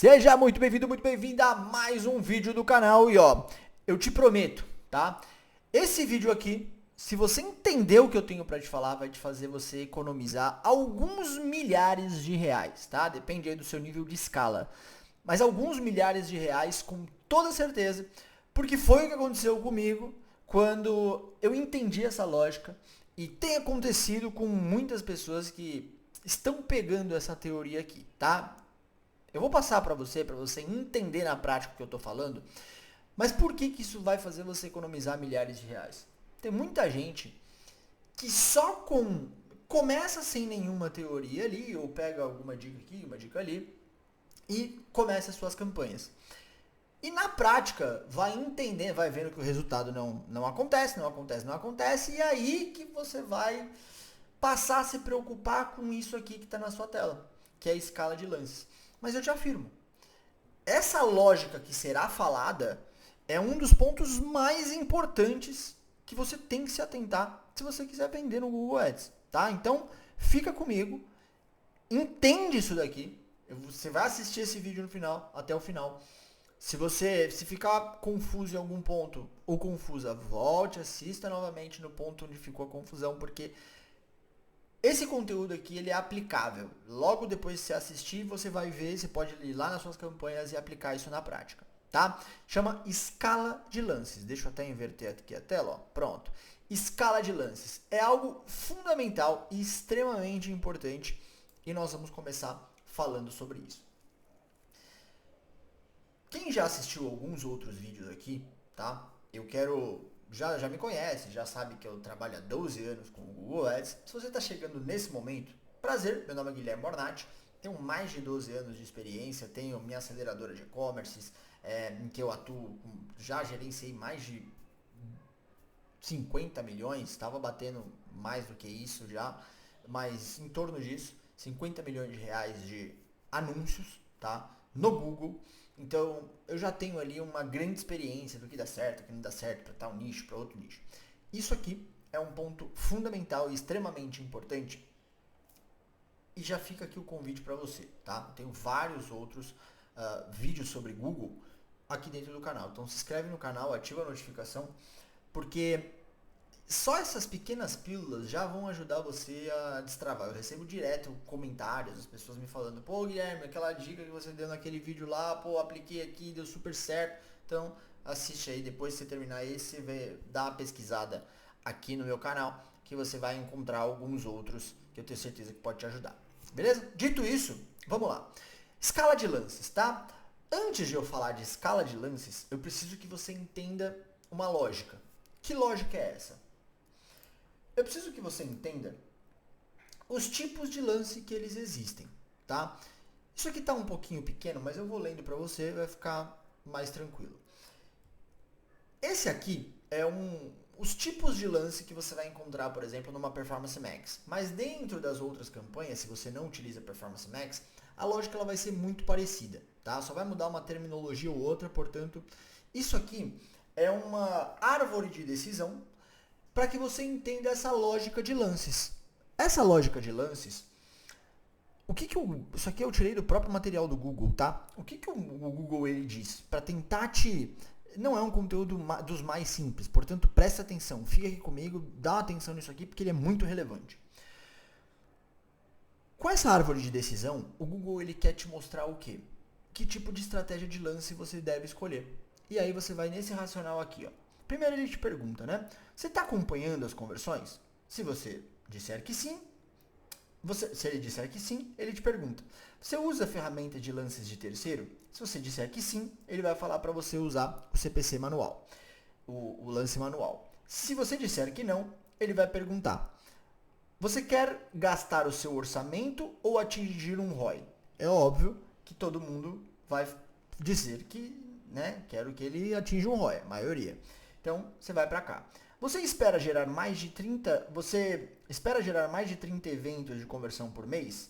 Seja muito bem-vindo, muito bem-vinda a mais um vídeo do canal. E ó, eu te prometo, tá? Esse vídeo aqui, se você entender o que eu tenho pra te falar, vai te fazer você economizar alguns milhares de reais, tá? Depende aí do seu nível de escala. Mas alguns milhares de reais com toda certeza, porque foi o que aconteceu comigo quando eu entendi essa lógica e tem acontecido com muitas pessoas que estão pegando essa teoria aqui, tá? Eu vou passar para você entender na prática o que eu estou falando, mas por que isso vai fazer você economizar milhares de reais? Tem muita gente que começa sem nenhuma teoria ali, ou pega alguma dica aqui, uma dica ali, e começa as suas campanhas. E na prática, vai entender, vai vendo que o resultado não acontece, e aí que você vai passar a se preocupar com isso aqui que está na sua tela, que é a escala de lances. Mas eu te afirmo, essa lógica que será falada é um dos pontos mais importantes que você tem que se atentar se você quiser vender no Google Ads, tá? Então, fica comigo, entende isso daqui, você vai assistir esse vídeo no final, até o final. Se ficar confuso em algum ponto ou confusa, volte, assista novamente no ponto onde ficou a confusão, porque esse conteúdo aqui ele é aplicável. Logo depois de você assistir, você vai ver, você pode ir lá nas suas campanhas e aplicar isso na prática, tá? Chama escala de lances. Deixa eu até inverter aqui a tela, ó. Pronto. Escala de lances é algo fundamental e extremamente importante e nós vamos começar falando sobre isso. Quem já assistiu alguns outros vídeos aqui, tá? Já me conhece, já sabe que eu trabalho há 12 anos com o Google Ads. Se você está chegando nesse momento, prazer, meu nome é Guilherme Bornatti, tenho mais de 12 anos de experiência, tenho minha aceleradora de e-commerce, em que eu atuo, já gerenciei mais de 50 milhões, estava batendo mais do que isso já, mas em torno disso, 50 milhões de reais de anúncios, tá? No Google. Então, eu já tenho ali uma grande experiência do que dá certo, o que não dá certo, para tal nicho, para outro nicho. Isso aqui é um ponto fundamental e extremamente importante. E já fica aqui o convite para você, tá? Eu tenho vários outros vídeos sobre Google aqui dentro do canal. Então, se inscreve no canal, ativa a notificação, porque só essas pequenas pílulas já vão ajudar você a destravar. Eu recebo direto comentários, as pessoas me falando: pô, Guilherme, aquela dica que você deu naquele vídeo lá, pô, apliquei aqui, deu super certo. Então, assiste aí, depois que você terminar esse, dá uma pesquisada aqui no meu canal, que você vai encontrar alguns outros que eu tenho certeza que pode te ajudar. Beleza? Dito isso, vamos lá. Escala de lances, tá? Antes de eu falar de escala de lances, eu preciso que você entenda uma lógica. Que lógica é essa? Eu preciso que você entenda os tipos de lance que eles existem, tá? Isso aqui tá um pouquinho pequeno, mas eu vou lendo para você, vai ficar mais tranquilo. Esse aqui é os tipos de lance que você vai encontrar, por exemplo, numa Performance Max. Mas dentro das outras campanhas, se você não utiliza Performance Max, a lógica ela vai ser muito parecida, tá? Só vai mudar uma terminologia ou outra, portanto, isso aqui é uma árvore de decisão para que você entenda essa lógica de lances. Essa lógica de lances, isso aqui eu tirei do próprio material do Google, tá? O que o Google ele diz? Para tentar não é um conteúdo dos mais simples, portanto presta atenção, fica aqui comigo, dá atenção nisso aqui porque ele é muito relevante. Com essa árvore de decisão, o Google ele quer te mostrar o quê? Que tipo de estratégia de lance você deve escolher. E aí você vai nesse racional aqui, ó. Primeiro ele te pergunta, né? Você está acompanhando as conversões? Se você disser que sim, se ele disser que sim, ele te pergunta: você usa a ferramenta de lances de terceiro? Se você disser que sim, ele vai falar para você usar o CPC manual, o lance manual. Se você disser que não, ele vai perguntar: você quer gastar o seu orçamento ou atingir um ROI? É óbvio que todo mundo vai dizer que, né, quero que ele atinja um ROI, a maioria. Então, você vai para cá. Você espera gerar mais de 30 eventos de conversão por mês?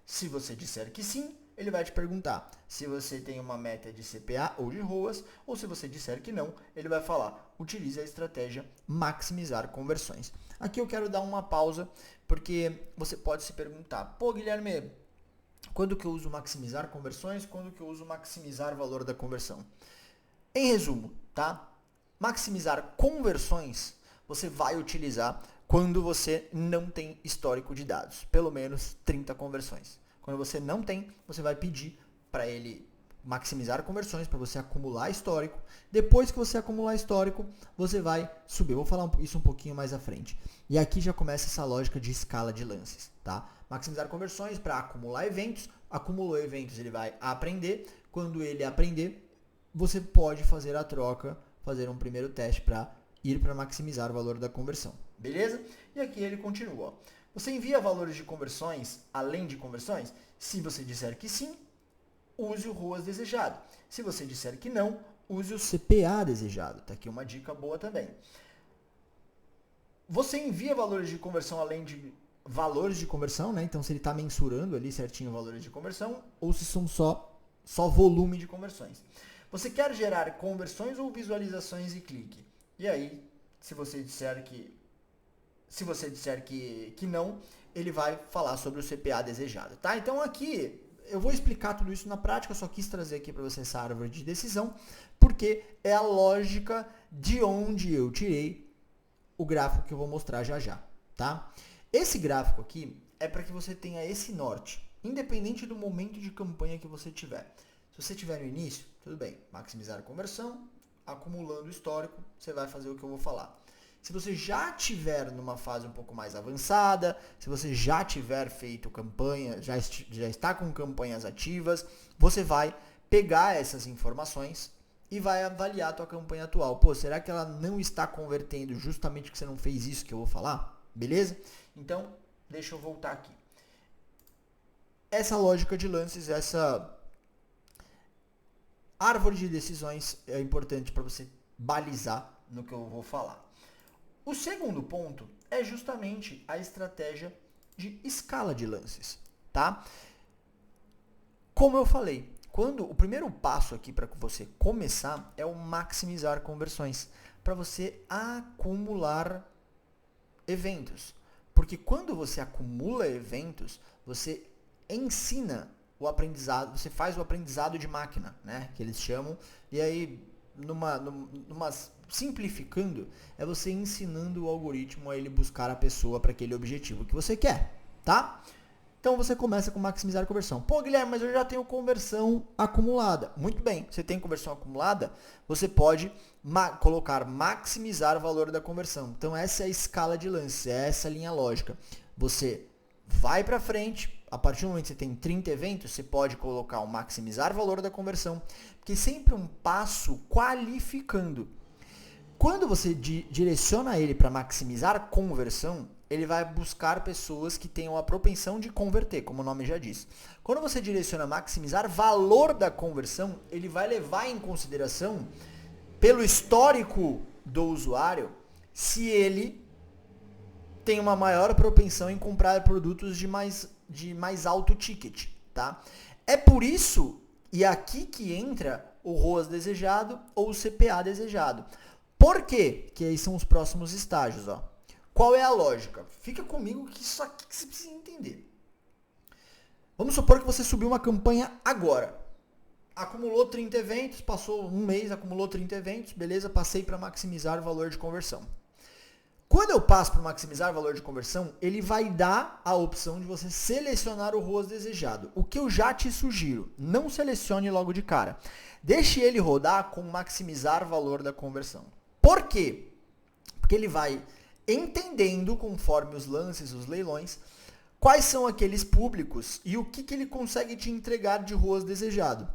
Se você disser que sim, ele vai te perguntar se você tem uma meta de CPA ou de ROAS, ou se você disser que não, ele vai falar: utilize a estratégia maximizar conversões. Aqui eu quero dar uma pausa, porque você pode se perguntar: pô, Guilherme, Quando que eu uso maximizar conversões? Quando que eu uso maximizar valor da conversão? Em resumo, tá? Maximizar conversões você vai utilizar quando você não tem histórico de dados, pelo menos 30 conversões. Quando você não tem, você vai pedir para ele maximizar conversões, para você acumular histórico. Depois que você acumular histórico, você vai subir. Eu vou falar isso um pouquinho mais à frente. E aqui já começa essa lógica de escala de lances, tá? Maximizar conversões para acumular eventos. Acumulou eventos, ele vai aprender. Quando ele aprender, você pode fazer a troca, fazer um primeiro teste para ir para maximizar o valor da conversão. Beleza? E aqui ele continua. Ó. Você envia valores de conversões além de conversões? Se você disser que sim, use o ROAS desejado. Se você disser que não, use o CPA desejado. Tá aqui uma dica boa também. Você envia valores de conversão além de valores de conversão, né? Então se ele está mensurando ali certinho valores de conversão, ou se são só volume de conversões. Você quer gerar conversões ou visualizações e clique? E aí, se você disser que não, ele vai falar sobre o CPA desejado, tá? Então aqui eu vou explicar tudo isso na prática, eu só quis trazer aqui para você essa árvore de decisão, porque é a lógica de onde eu tirei o gráfico que eu vou mostrar já já, tá? Esse gráfico aqui é para que você tenha esse norte, independente do momento de campanha que você tiver. Se você tiver no início, tudo bem, maximizar a conversão, acumulando histórico, você vai fazer o que eu vou falar. Se você já tiver numa fase um pouco mais avançada, se você já tiver feito campanha, já está com campanhas ativas, você vai pegar essas informações e vai avaliar a tua campanha atual. Pô, será que ela não está convertendo justamente porque você não fez isso que eu vou falar? Beleza? Então, deixa eu voltar aqui. Essa lógica de lances, essa árvore de decisões é importante para você balizar no que eu vou falar. O segundo ponto é justamente a estratégia de escala de lances, tá? Como eu falei, o primeiro passo aqui para você começar é o maximizar conversões, para você acumular eventos. Porque quando você acumula eventos, você ensina o aprendizado, você faz o aprendizado de máquina, né, que eles chamam, e aí simplificando, é você ensinando o algoritmo a ele buscar a pessoa para aquele objetivo que você quer, tá? Então você começa com maximizar a conversão. Pô, Guilherme, mas eu já tenho conversão acumulada. Muito bem, você tem conversão acumulada, você pode colocar maximizar o valor da conversão. Então essa é a escala de lance, é essa a linha lógica. Você vai para frente, a partir do momento que você tem 30 eventos, você pode colocar o maximizar o valor da conversão, porque sempre um passo qualificando. Quando você direciona ele para maximizar conversão, ele vai buscar pessoas que tenham a propensão de converter, como o nome já diz. Quando você direciona maximizar valor da conversão, ele vai levar em consideração, pelo histórico do usuário, se ele tem uma maior propensão em comprar produtos de mais alto ticket, tá? É por isso, e aqui que entra o ROAS desejado ou o CPA desejado. Por quê? Que aí são os próximos estágios, ó. Qual é a lógica? Fica comigo que isso aqui que você precisa entender. Vamos supor que você subiu uma campanha agora. Acumulou 30 eventos, passou um mês, acumulou 30 eventos, beleza, passei para maximizar o valor de conversão. Quando eu passo para maximizar o valor de conversão, ele vai dar a opção de você selecionar o ROAS desejado. O que eu já te sugiro, não selecione logo de cara. Deixe ele rodar com maximizar o valor da conversão. Por quê? Porque ele vai entendendo, conforme os lances, os leilões, quais são aqueles públicos e o que ele consegue te entregar de ROAS desejado.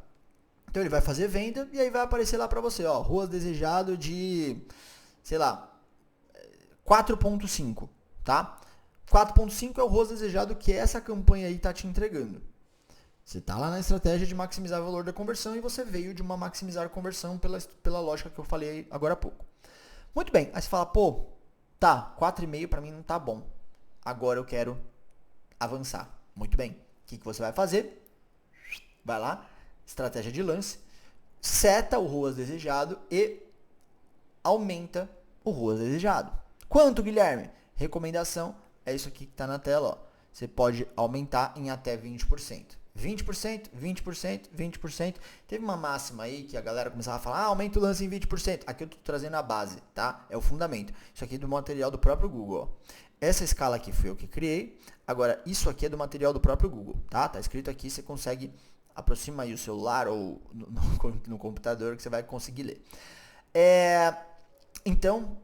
Então ele vai fazer venda e aí vai aparecer lá para você, ó, ROAS desejado de, sei lá, 4.5, tá? 4.5 é o ROAS desejado que essa campanha aí está te entregando. Você está lá na estratégia de maximizar o valor da conversão e você veio de uma maximizar conversão pela lógica que eu falei agora há pouco. Muito bem, aí você fala, pô, tá, 4,5 para mim não tá bom. Agora eu quero avançar. Muito bem, o que você vai fazer? Vai lá, estratégia de lance, seta o ROAS desejado e aumenta o ROAS desejado. Quanto, Guilherme? Recomendação é isso aqui que está na tela. Ó. Você pode aumentar em até 20%. 20%, 20%, 20%. Teve uma máxima aí que a galera começava a falar, aumenta o lance em 20%. Aqui eu tô trazendo a base, tá? É o fundamento. Isso aqui é do material do próprio Google, ó. Essa escala aqui foi eu que criei. Agora, isso aqui é do material do próprio Google, tá? Tá escrito aqui, você consegue, aproxima aí o celular ou no computador que você vai conseguir ler. Então,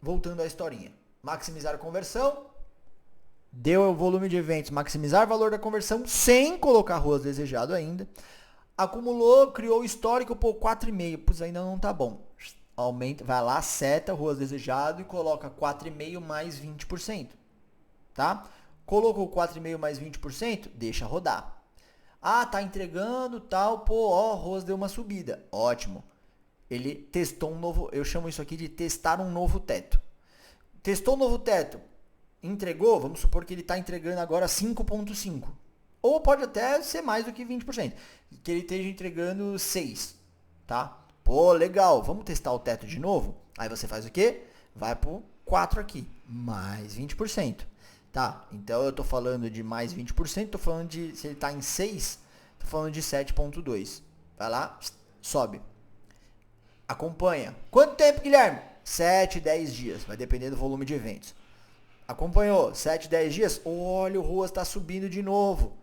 voltando à historinha. Maximizar a conversão. Deu o volume de eventos, maximizar o valor da conversão sem colocar ruas desejado ainda. Acumulou, criou o histórico, pô, 4,5. Pois ainda não tá bom. Aumenta, vai lá, seta ruas desejado e coloca 4,5 mais 20%. Tá? Colocou 4,5 mais 20%, deixa rodar. Ah, tá entregando, tal, pô, ó, ruas deu uma subida. Ótimo. Ele testou um novo, eu chamo isso aqui de testar um novo teto. Testou um novo teto. Entregou, vamos supor que ele está entregando agora 5,5. Ou pode até ser mais do que 20%. Que ele esteja entregando 6. Tá? Pô, legal. Vamos testar o teto de novo? Aí você faz o quê? Vai pro 4 aqui. Mais 20%. Tá? Então eu estou falando de mais 20%. Estou falando de, se ele está em 6, estou falando de 7,2. Vai lá, sobe. Acompanha. Quanto tempo, Guilherme? 7, 10 dias. Vai depender do volume de eventos. Acompanhou 7, 10 dias, olha, o Ruas está subindo de novo.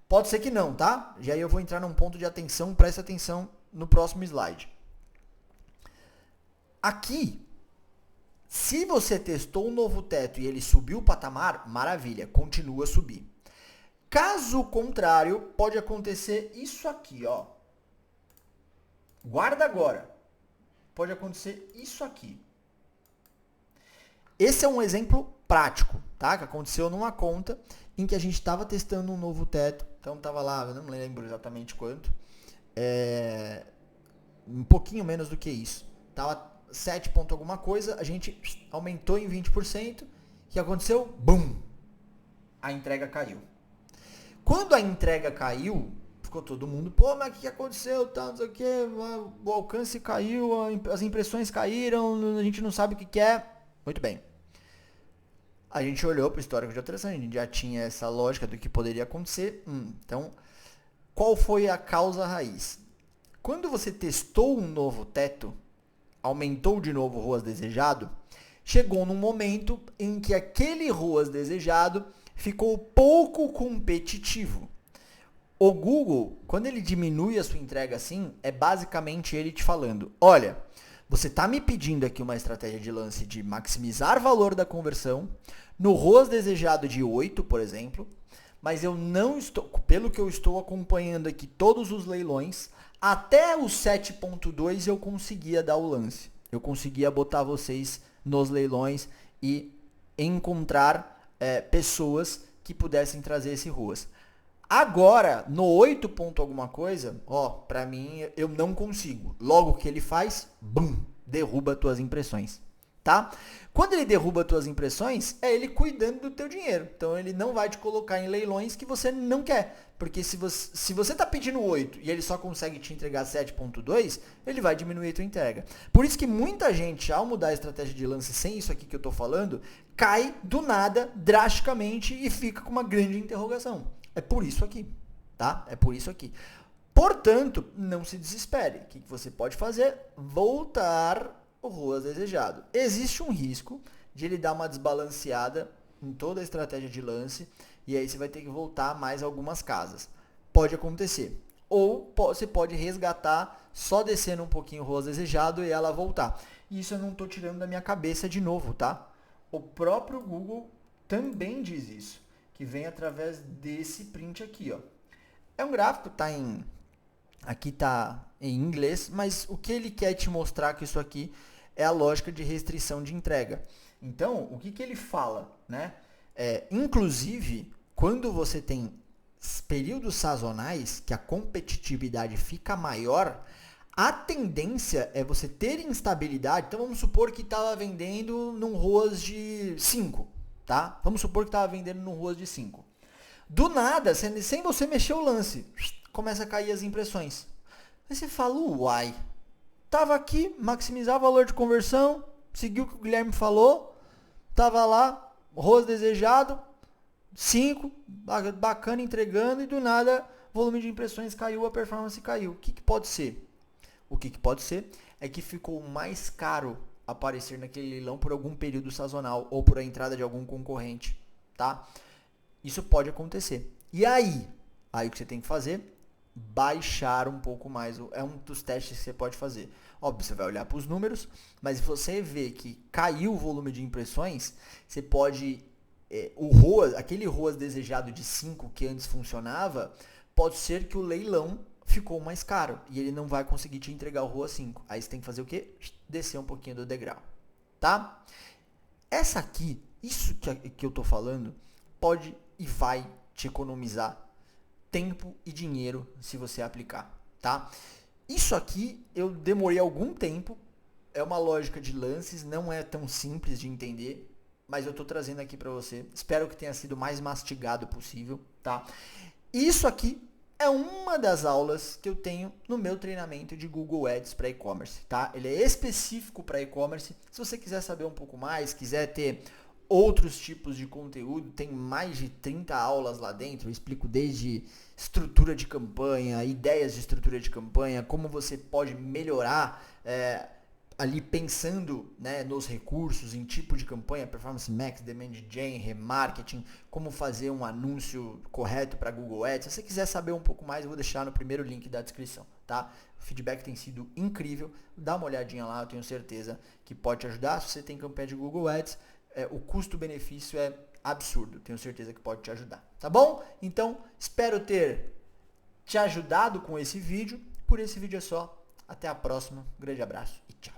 Pode ser que não, tá? Já aí eu vou entrar num ponto de atenção, presta atenção no próximo slide. Aqui, se você testou um novo teto e ele subiu o patamar, maravilha, continua a subir. Caso contrário, pode acontecer isso aqui, ó. Guarda agora. Pode acontecer isso aqui. Esse é um exemplo prático, tá? Que aconteceu numa conta em que a gente estava testando um novo teto. Então estava lá, eu não lembro exatamente quanto. Um pouquinho menos do que isso. Tava 7 ponto alguma coisa, a gente aumentou em 20%. O que aconteceu? Bum! A entrega caiu. Quando a entrega caiu, ficou todo mundo, pô, mas o que aconteceu? Tá, não sei o que, o alcance caiu, as impressões caíram, a gente não sabe o que é. Muito bem. A gente olhou para o histórico de alteração, a gente já tinha essa lógica do que poderia acontecer. Então, qual foi a causa raiz? Quando você testou um novo teto, aumentou de novo o ROAS desejado, chegou num momento em que aquele ROAS desejado ficou pouco competitivo. O Google, quando ele diminui a sua entrega assim, é basicamente ele te falando, olha, você está me pedindo aqui uma estratégia de lance de maximizar o valor da conversão, no ROAS desejado de 8, por exemplo, mas eu não estou, pelo que eu estou acompanhando aqui todos os leilões, até o 7.2 eu conseguia dar o lance. Eu conseguia botar vocês nos leilões e encontrar pessoas que pudessem trazer esse ROAS. Agora, no 8 ponto alguma coisa, ó, pra mim, eu não consigo. Logo que ele faz, bum, derruba tuas impressões, tá? Quando ele derruba tuas impressões, é ele cuidando do teu dinheiro. Então, ele não vai te colocar em leilões que você não quer. Porque se você tá pedindo 8 e ele só consegue te entregar 7.2, ele vai diminuir a tua entrega. Por isso que muita gente, ao mudar a estratégia de lance sem isso aqui que eu tô falando, cai do nada, drasticamente, e fica com uma grande interrogação. É por isso aqui, tá? É por isso aqui. Portanto, não se desespere. O que você pode fazer? Voltar o ROAS desejado. Existe um risco de ele dar uma desbalanceada em toda a estratégia de lance e aí você vai ter que voltar mais algumas casas. Pode acontecer. Ou você pode resgatar só descendo um pouquinho o ROAS desejado e ela voltar. Isso eu não estou tirando da minha cabeça de novo, tá? O próprio Google também diz isso, que vem através desse print aqui, ó. É um gráfico, aqui tá em inglês, mas o que ele quer te mostrar que isso aqui é a lógica de restrição de entrega. Então, o que ele fala, né? Inclusive, quando você tem períodos sazonais, que a competitividade fica maior, a tendência é você ter instabilidade. Então, vamos supor que estava vendendo num ROAS de 5. Tá? Vamos supor que estava vendendo num ROAS de 5. Do nada, sem você mexer o lance, começa a cair as impressões. Aí você fala, uai, tava aqui, maximizar o valor de conversão, seguiu o que o Guilherme falou, tava lá, ROAS desejado, 5, bacana entregando, e do nada volume de impressões caiu, a performance caiu. O que, que pode ser? O que, que pode ser é que ficou mais caro aparecer naquele leilão por algum período sazonal ou por a entrada de algum concorrente, tá? Isso pode acontecer. E aí? Aí o que você tem que fazer? Baixar um pouco mais. É um dos testes que você pode fazer. Óbvio, você vai olhar para os números, mas se você vê que caiu o volume de impressões, você pode... o ROAS, aquele ROAS desejado de 5 que antes funcionava, pode ser que o leilão ficou mais caro e ele não vai conseguir te entregar o ROAS 5. Aí você tem que fazer o quê? Descer um pouquinho do degrau, tá? Essa aqui, isso que eu tô falando, pode e vai te economizar tempo e dinheiro se você aplicar, tá? Isso aqui eu demorei algum tempo, é uma lógica de lances, não é tão simples de entender, mas eu tô trazendo aqui para você. Espero que tenha sido o mais mastigado possível, tá? Isso aqui é uma das aulas que eu tenho no meu treinamento de Google Ads para e-commerce, tá? Ele é específico para e-commerce. Se você quiser saber um pouco mais, quiser ter outros tipos de conteúdo, tem mais de 30 aulas lá dentro. Eu explico desde estrutura de campanha, ideias de estrutura de campanha, como você pode melhorar ali pensando, né, nos recursos, em tipo de campanha, Performance Max, Demand Gen, remarketing, como fazer um anúncio correto para Google Ads. Se você quiser saber um pouco mais, eu vou deixar no primeiro link da descrição, tá? O feedback tem sido incrível, dá uma olhadinha lá, eu tenho certeza que pode te ajudar. Se você tem campanha de Google Ads, o custo-benefício é absurdo, tenho certeza que pode te ajudar, tá bom? Então, espero ter te ajudado com esse vídeo. Por esse vídeo é só. Até a próxima, grande abraço e tchau.